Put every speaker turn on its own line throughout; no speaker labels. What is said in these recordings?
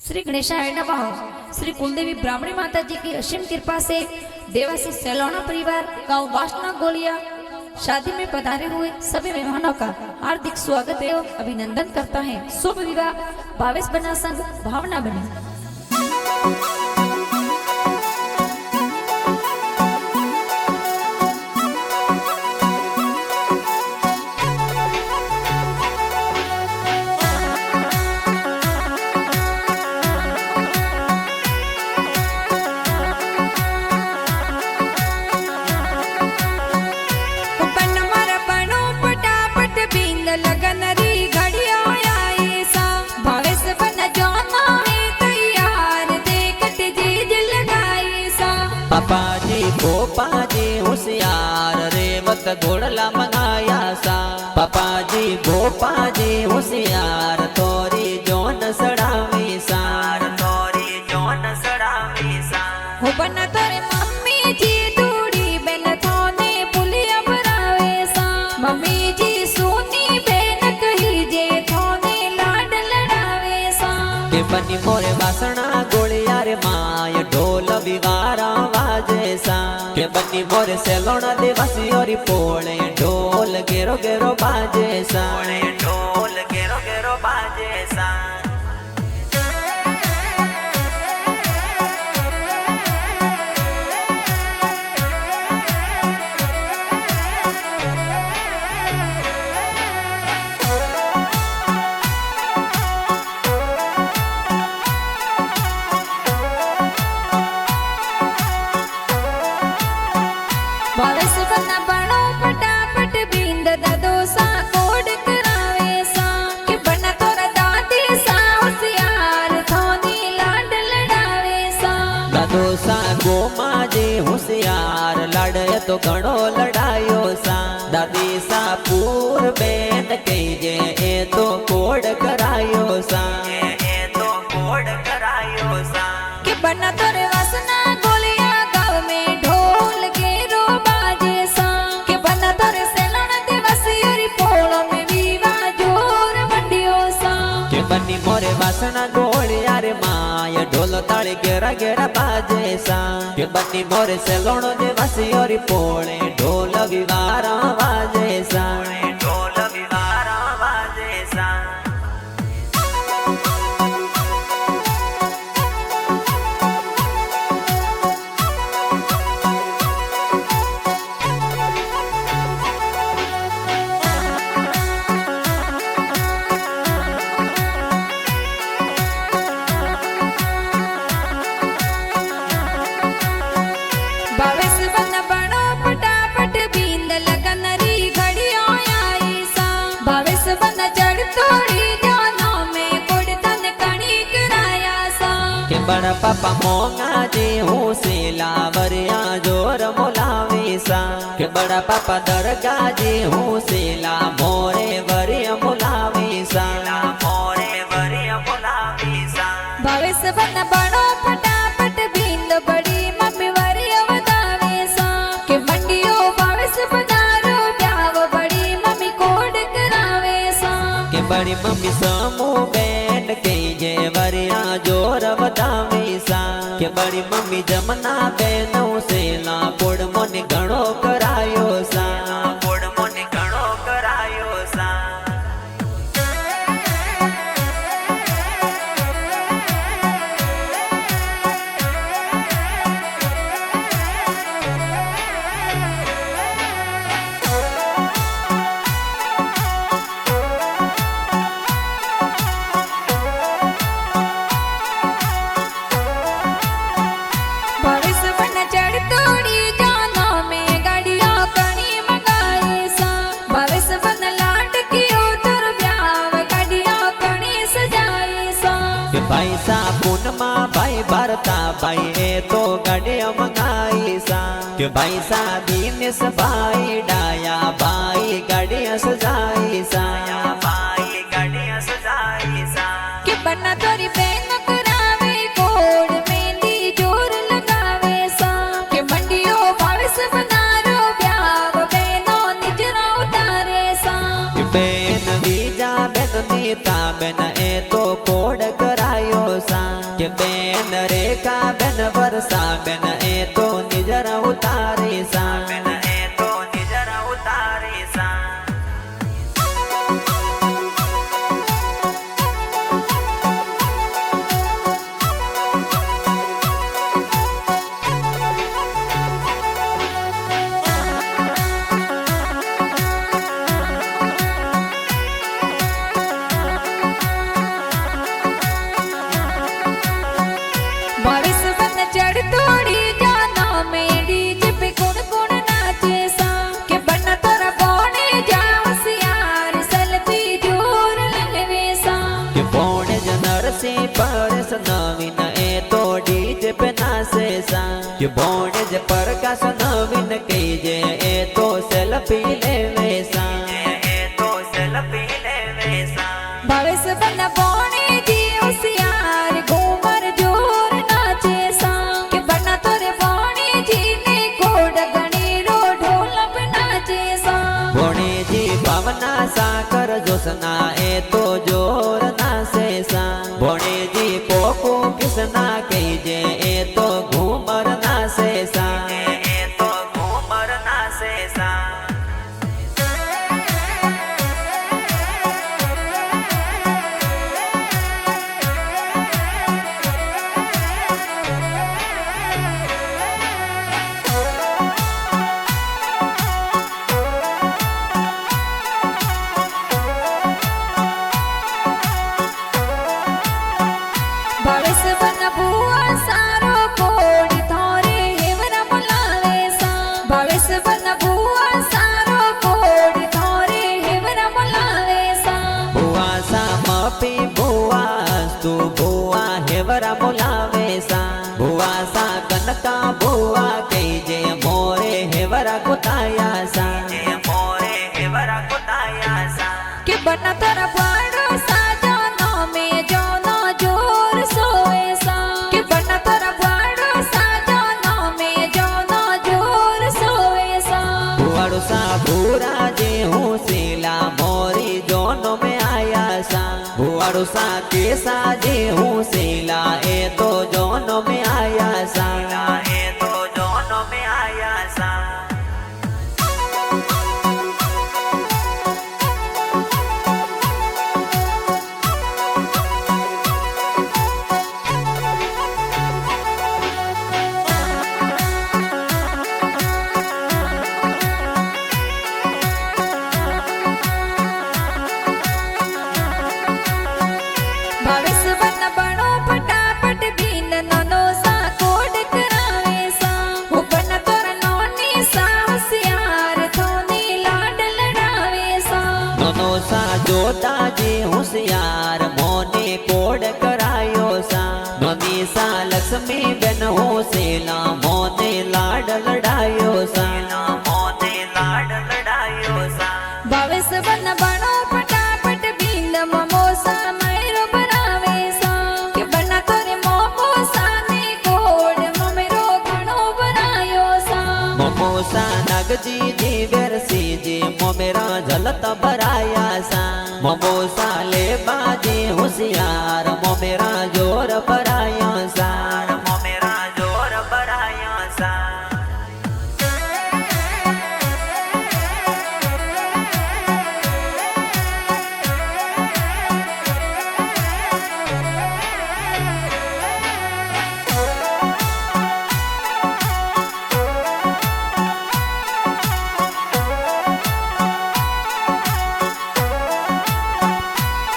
श्री गणेशाय नमः। श्री कुलदेवी ब्राह्मणी माता जी की असीम कृपा से देवासी सेलोना परिवार गांव वासना गोलिया शादी में पधारे हुए सभी मेहमानों का हार्दिक स्वागत एवं अभिनंदन करता है। शुभ विवाह भावेश बना संघ भावना बनी।
पापा जी गोपा जी होशियार रे मत घोड़ला मंगाया सा। पापा जी गोपा जी होशियार तोरी जोन सड़ावी सार तोरी जोन सड़ावी सार
हो बना तोरे मम्मी जी दूड़ी बेन थाने पुलिया भरावे सा। मम्मी जी सोनी बेन कही जे थाने लाड लड़ावे सा।
के बनी मोरे वासना गोलिया रे माय ढोल विवारा वाजे सा। के बनी मोरे सेलोना देवासी और पोले ढोल गेरो गेरो बाजे सा। ढोल गेरो गेरो बाजे सा।
भावेश बना बनो फटाफट बींद ददो सा कोड करावे सा। के बना तोरा दादी सा होशियार थानी लाड लड़ावे सा।
दादो सा गोमा जी होशियार लड़े तो घणो लड़ायो सा। दादी सा पूर बेन कहीजे ए तो कोड करायो सा। ए तो कोड करायो सा।
के बना तोरे वासना गोलिया गाँव में ढोल गेरो बाजे सा। के बना तोरे सेलोना देवासी और पोलो में विवाह जोर मंडियो सा।
के बनी मोरे वासना गोलिया रे माय ढोल ताले गेरा गेरा बाजे सा। के बनी मोरे सेलोनो देवासी और पोले ढोल विवारा बाजे सा। ढोल विवारा बाजे सा।
भावेश बना बनो फटाफट बींद लगन री घड़ियों आई सा। भावेश बना जड़ तोड़ी जानो में कोड तन कणी कराया सा।
के बड़ा पापा मोंगा जी हूँ सिला वरिया जोर मोलावी सा। के बड़ा पापा दरगा जी हूँ सिला मोरे वरिया मोलावी सा। मोरे वरिया मोलावी सा।
भावेश बना बनो फटाफट बींद बड़ी मम्मी वरिया बतावे सा। के मंडियो भावेश बनारो ब्याव बड़ी मम्मी कोड करावे सा।
के बड़ी मम्मी समूह बैठ के जे वरिया जोर बतावी सा। के बड़ी मम्मी जमना बेनो सेला पोड़ मोने घणो करायो सा। पोड़ मोने घणो करायो सा।
भावेश बना जड़ तोड़ी जानो में गाड़ियों कणी मंगाई सा। भावेश बना लाड की उतर ब्याव गाड़ियों कणी सजाई सा।
के भाई सा पूनमा भाई भरता भाई ए तो गाड़िया मंगाई सा। के भाई सा दीनेश भाई डाया भाई गाड़िया सजाई सा। भाई गाड़िया सजाई सा।
के बना तोरी बहन करावे कोड मेहंदी जोर लगावे सा। के मंडियो भावेश बनारो ब्याव बहनो निजरा उतारे सा।
के बेन बीजा बेन नीता बेन ए तो कोड करायो सा। કે બેન રેખા બેન વર્ષા બેન એ તો નિજર ઉતારી સા બેન એ તો નિજર ઉતારી સા परस नवीन ए तो डीजे पे नाचे सा कि बोने जे प्रकाश नवीन कीजे ए तो सेल्फी लेवे सा ए तो सेल्फी लेवे सा
भावेश बन बोने जी होशियार घूमर जोर नाचे सा कि बना तोरे बोने जी ने कोड गणी रो ढोल पे नाचे सा
बोने जी भावना साकर जोसना ए तो जोर नाचे सा बोने जी पोको किसना कीजे ए तो घूमर नाचे सा ए तो घूमर नाचे सा
भावेश बन बुआ सारो कोड़ी थारे हेवरा बुलावे सा भावेश बन बुआ सारो कोड़ी थारे हेवरा बुलावे सा
बुआ सा मपी बुआ तू बुआ हेवरा बुलावे सा बुआ सा कनका बुआ कीजे मोरे हेवरा कुताया सा मोरे हेवरा कुताया सा
के बना तोरा बाड़ो सा जानो में जानो जोर सोए सा के बना तोरा बाड़ो सा जानो में जानो जोर सोए सा
बुआड़ो सा भूरा जे हूँ सीला मोरी दोनों में आया सा बुआड़ो सा केसा जे हूँ सीला ए तो दोनों में आया सा ए तो दोनों में आया सा
भावेश बन बनो फटाफट बीन ननो सा कोड करावे सा वो बन तोरा नोनी सा होशियार थोनी लाड लड़ावे सा
दोनों सा जोता जी होशियार मोने कोड करायो सा नोनी सा लक्ष्मी बेन होसेला मोने लाड लड़ायो सा मोने लाड लड़ायो सा
भावेश बन बनो फटाफट बीन ममोसा मैरो बनावे सा के बना तोरे मोमोसा ने कोड ममेरो घणो बनायो सा
मोमोसा नगजी जी वेरसी जी मोमेरा झलत भराया सा मोमोसा ले बाजी होशियार मोमेरा जोर भराया सा मोमेरा जोर भराया सा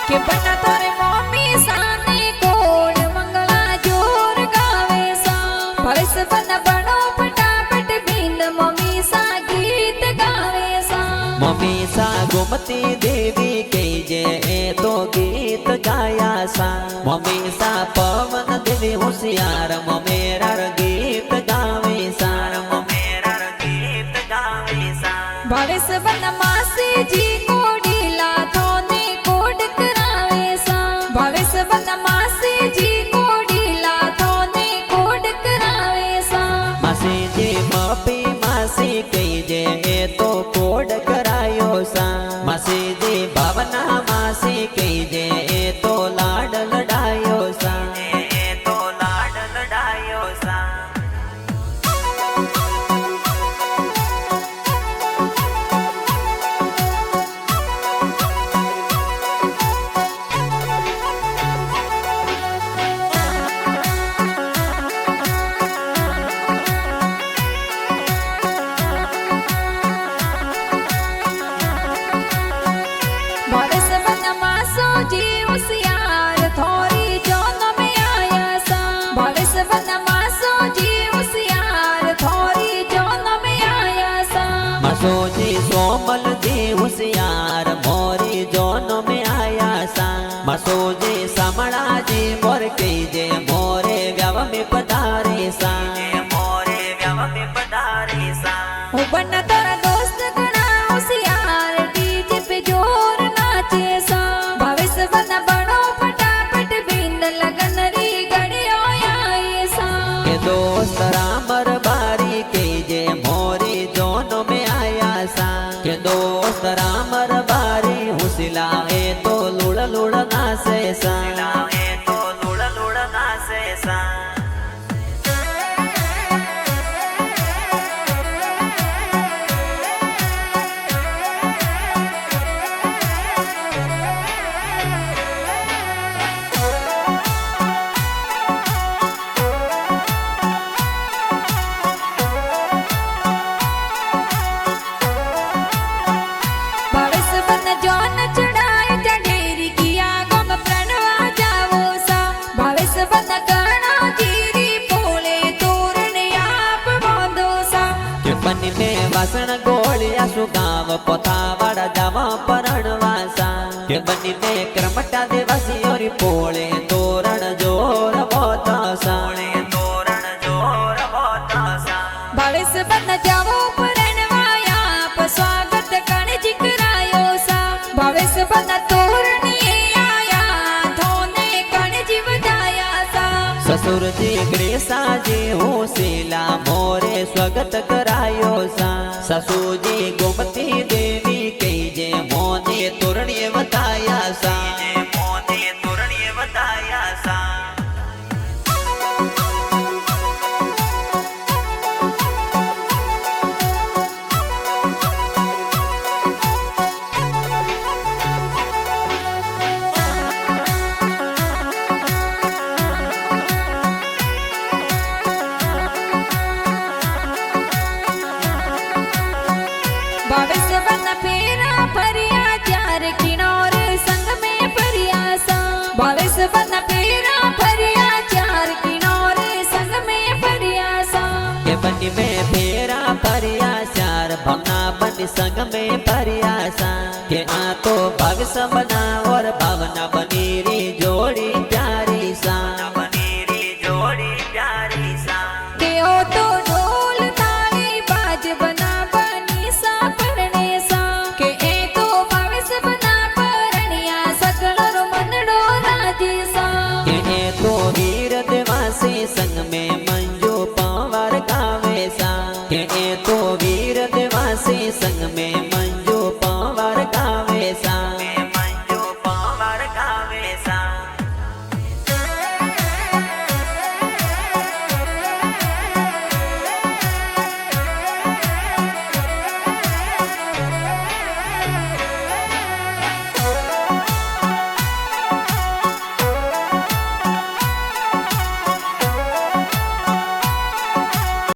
के बना तोरे मम्मी साने कोड मंगला जोर गावे सा भावेश बन बनो फटाफट बीन मम्मी सा गीत गावे सा
मम्मी सा गोमती देवी के जे ए तो गीत गाया सा मम्मी सा पवन देवी होशियार ममेरा गीत गावे सा ममेरा गीत गावे सा
भावेश बन मासी जी कोडीला थोने कोड करावे सा भावेश बन मासी जी कोडीला थोने कोड करावे सा
मासी जी मपी मासी कही जे ए तो कोड करायो सा मासी जी भावना मासी कही जे ए तो लाड लड़ायो सा ए तो सा है तो लुड़ लुड़ नाचे सा
बारिश बन जौन चढ़ाए चढ़ेरी किया गम प्रणवा जावो सा बारिश बन करना जीरी पोले तोरण आप बांधो सा
के बनी में वासण गोलिया सुगाव पोथावाड़ा जावा परणवासा के बनी में क्रमटा देवासी और पोले तोरण जोर बोतासा तोरण जोर बोतासा
बारिश बन जावो प्रणवा आप स्वागत कण जिकरायो सा बारिश बन तोरण आया थोने कण जीवदाया सा
ससुर जी गणेशा जी हूँ शीला मोरे स्वागत करायो सा ससुर जी गोमती देवी कही जे मोने तोरणीय बताया सा मोने तोरणीय बताया सा
बारिश बन फेरा फरिया चार किनारे संग में फरिया सा बारिश बन फेरा फरिया चार किनारे संग में फरिया सा
के बनी में फेरा परिया चार भवना बनी संग में परिया सा के आ तो भविष्य बना और भावना बनी री जोड़ी